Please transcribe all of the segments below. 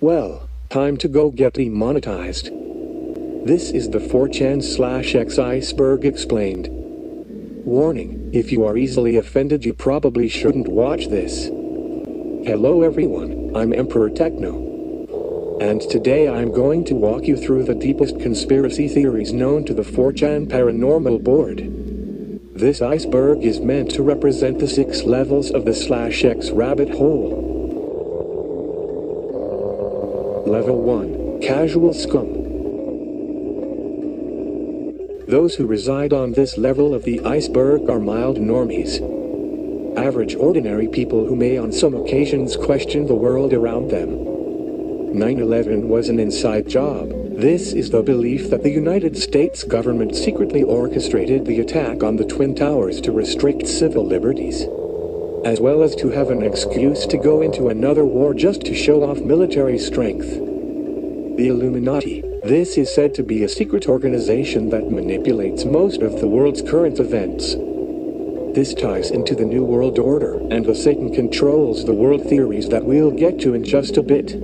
Well, time to go get demonetized. This is the 4chan/X Iceberg explained. Warning, if you are easily offended you probably shouldn't watch this. Hello everyone, I'm Emperor Techno. And today I'm going to walk you through the deepest conspiracy theories known to the 4chan Paranormal board. This iceberg is meant to represent the 6 levels of the /X rabbit hole. Level 1, Casual SCUM. Those who reside on this level of the iceberg are mild normies. Average ordinary people who may on some occasions question the world around them. 9/11 was an inside job. This is the belief that the United States government secretly orchestrated the attack on the Twin Towers to restrict civil liberties, as well as to have an excuse to go into another war just to show off military strength. The Illuminati. This is said to be a secret organization that manipulates most of the world's current events. This ties into the New World Order and the Satan controls the world theories that we'll get to in just a bit.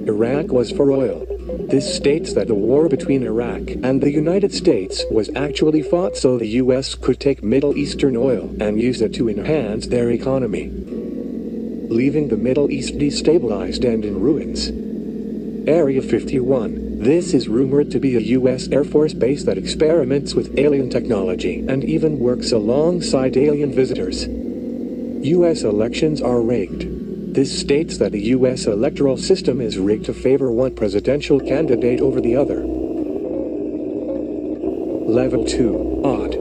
Iraq was for oil. This states that the war between Iraq and the United States was actually fought so the US could take Middle Eastern oil and use it to enhance their economy, leaving the Middle East destabilized and in ruins. Area 51. This is rumored to be a US Air Force base that experiments with alien technology and even works alongside alien visitors. US elections are rigged. This states that the US electoral system is rigged to favor one presidential candidate over the other. Level 2, Odd.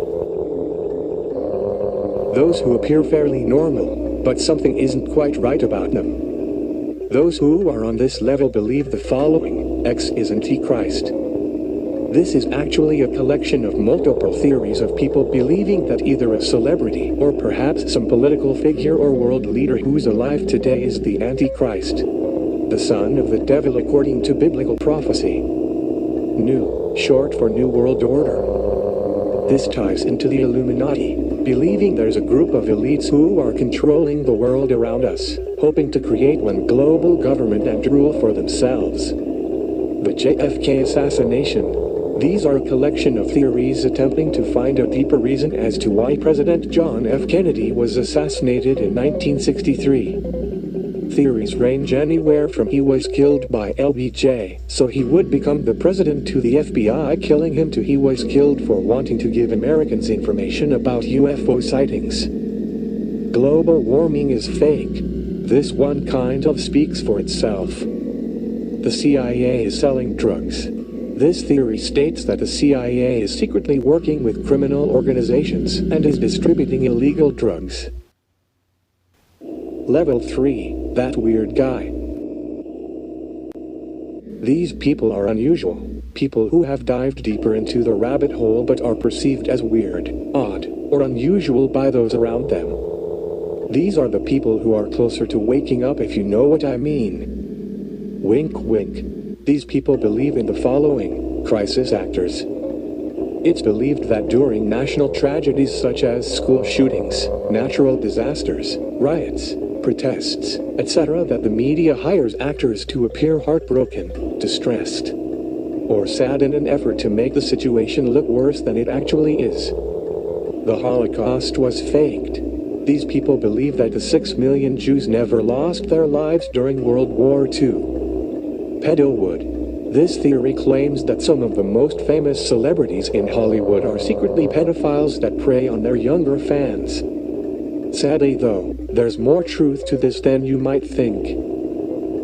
Those who appear fairly normal, but something isn't quite right about them. Those who are on this level believe the following: X is Antichrist. This is actually a collection of multiple theories of people believing that either a celebrity or perhaps some political figure or world leader who's alive today is the Antichrist, the son of the devil according to biblical prophecy. New, short for New World Order. This ties into the Illuminati, believing there's a group of elites who are controlling the world around us, hoping to create one global government and rule for themselves. The JFK assassination. These are a collection of theories attempting to find a deeper reason as to why President John F. Kennedy was assassinated in 1963. Theories range anywhere from he was killed by LBJ, so he would become the president, to the FBI killing him, to he was killed for wanting to give Americans information about UFO sightings. Global warming is fake. This one kind of speaks for itself. The CIA is selling drugs. This theory states that the CIA is secretly working with criminal organizations and is distributing illegal drugs. Level 3, That Weird Guy. These people are unusual, people who have dived deeper into the rabbit hole but are perceived as weird, odd, or unusual by those around them. These are the people who are closer to waking up, if you know what I mean. Wink wink. These people believe in the following: crisis actors. It's believed that during national tragedies such as school shootings, natural disasters, riots, protests, etc., that the media hires actors to appear heartbroken, distressed, or sad in an effort to make the situation look worse than it actually is. The Holocaust was faked. These people believe that the 6 million Jews never lost their lives during World War II. Pedowood. This theory claims that some of the most famous celebrities in Hollywood are secretly pedophiles that prey on their younger fans. Sadly though, there's more truth to this than you might think.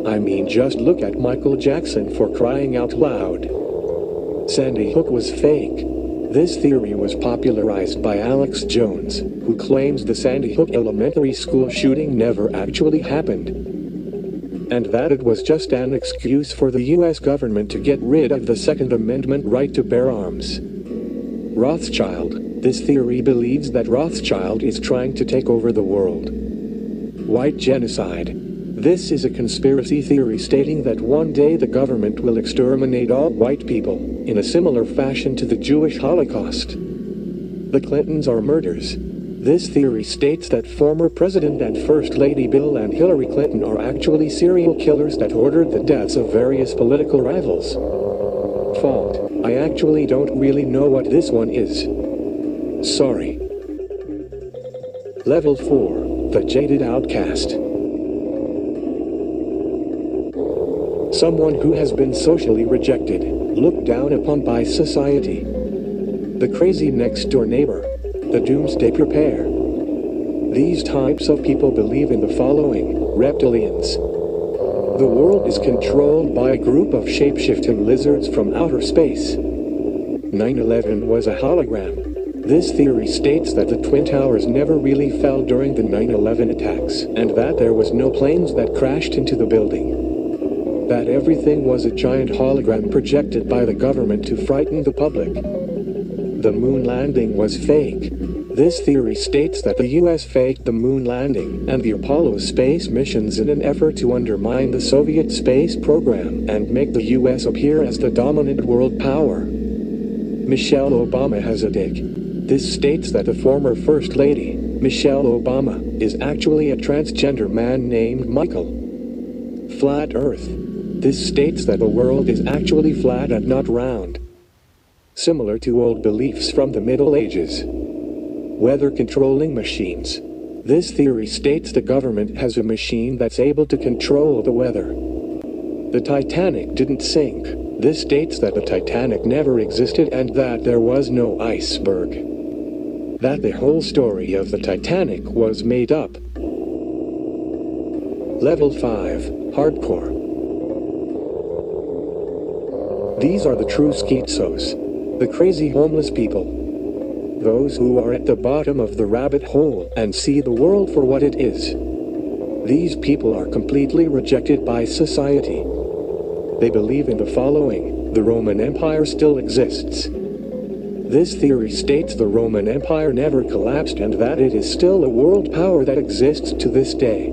I mean, just look at Michael Jackson, for crying out loud. Sandy Hook was fake. This theory was popularized by Alex Jones, who claims the Sandy Hook elementary school shooting never actually happened, and that it was just an excuse for the US government to get rid of the Second Amendment right to bear arms. Rothschild. This theory believes that Rothschild is trying to take over the world. White genocide. This is a conspiracy theory stating that one day the government will exterminate all white people, in a similar fashion to the Jewish Holocaust. The Clintons are murderers. This theory states that former President and First Lady Bill and Hillary Clinton are actually serial killers that ordered the deaths of various political rivals. Fault. I actually don't really know what this one is. Sorry. Level 4. The Jaded Outcast. Someone who has been socially rejected, looked down upon by society. The crazy next-door neighbor. The doomsday preparer. These types of people believe in the following: reptilians. The world is controlled by a group of shape-shifting lizards from outer space. 9/11 was a hologram. This theory states that the Twin Towers never really fell during the 9/11 attacks, and that there was no planes that crashed into the building. That everything was a giant hologram projected by the government to frighten the public. The moon landing was fake. This theory states that the US faked the moon landing and the Apollo space missions in an effort to undermine the Soviet space program and make the US appear as the dominant world power. Michelle Obama has a dig. This states that the former First Lady, Michelle Obama, is actually a transgender man named Michael. Flat Earth. This states that the world is actually flat and not round. Similar to old beliefs from the Middle Ages. Weather controlling machines. This theory states the government has a machine that's able to control the weather. The Titanic didn't sink. This states that the Titanic never existed and that there was no iceberg. That the whole story of the Titanic was made up. Level 5. Hardcore. These are the true schizos. The crazy homeless people. Those who are at the bottom of the rabbit hole and see the world for what it is. These people are completely rejected by society. They believe in the following: the Roman Empire still exists. This theory states the Roman Empire never collapsed and that it is still a world power that exists to this day.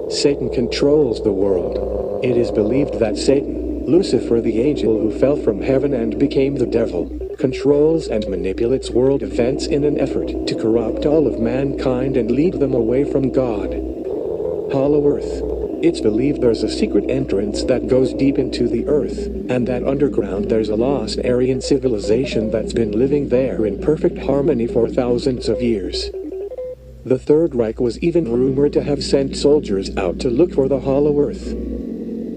Satan controls the world. It is believed that Satan, Lucifer the angel who fell from heaven and became the devil, controls and manipulates world events in an effort to corrupt all of mankind and lead them away from God. Hollow Earth. It's believed there's a secret entrance that goes deep into the earth, and that underground there's a lost Aryan civilization that's been living there in perfect harmony for thousands of years. The Third Reich was even rumored to have sent soldiers out to look for the Hollow Earth.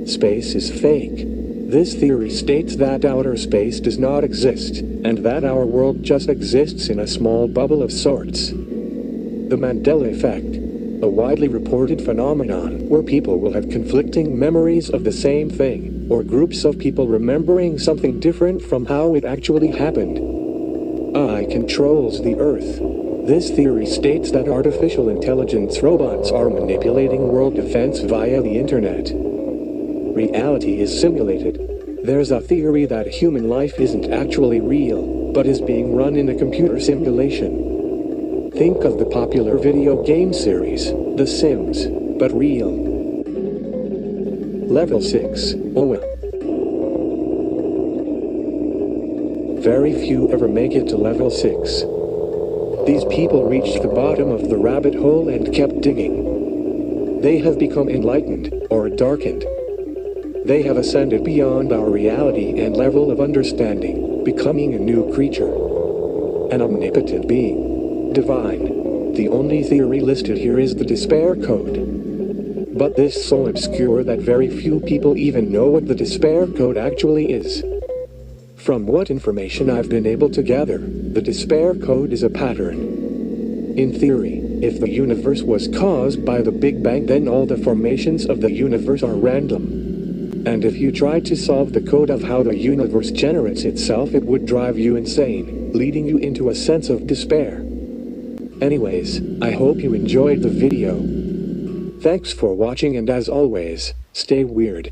Space is fake. This theory states that outer space does not exist, and that our world just exists in a small bubble of sorts. The Mandela Effect. A widely reported phenomenon where people will have conflicting memories of the same thing, or groups of people remembering something different from how it actually happened. AI controls the Earth. This theory states that artificial intelligence robots are manipulating world events via the internet. Reality is simulated. There's a theory that human life isn't actually real, but is being run in a computer simulation. Think of the popular video game series, The Sims, but real. Level 6. OUTCAST. Very few ever make it to level 6. These people reached the bottom of the rabbit hole and kept digging. They have become enlightened, or darkened. They have ascended beyond our reality and level of understanding, becoming a new creature. An omnipotent being. Divine. The only theory listed here is the despair code. But this is so obscure that very few people even know what the despair code actually is. From what information I've been able to gather, the despair code is a pattern. In theory, if the universe was caused by the Big Bang, then all the formations of the universe are random. And if you tried to solve the code of how the universe generates itself, it would drive you insane, leading you into a sense of despair. Anyways, I hope you enjoyed the video. Thanks for watching, and as always, stay weird.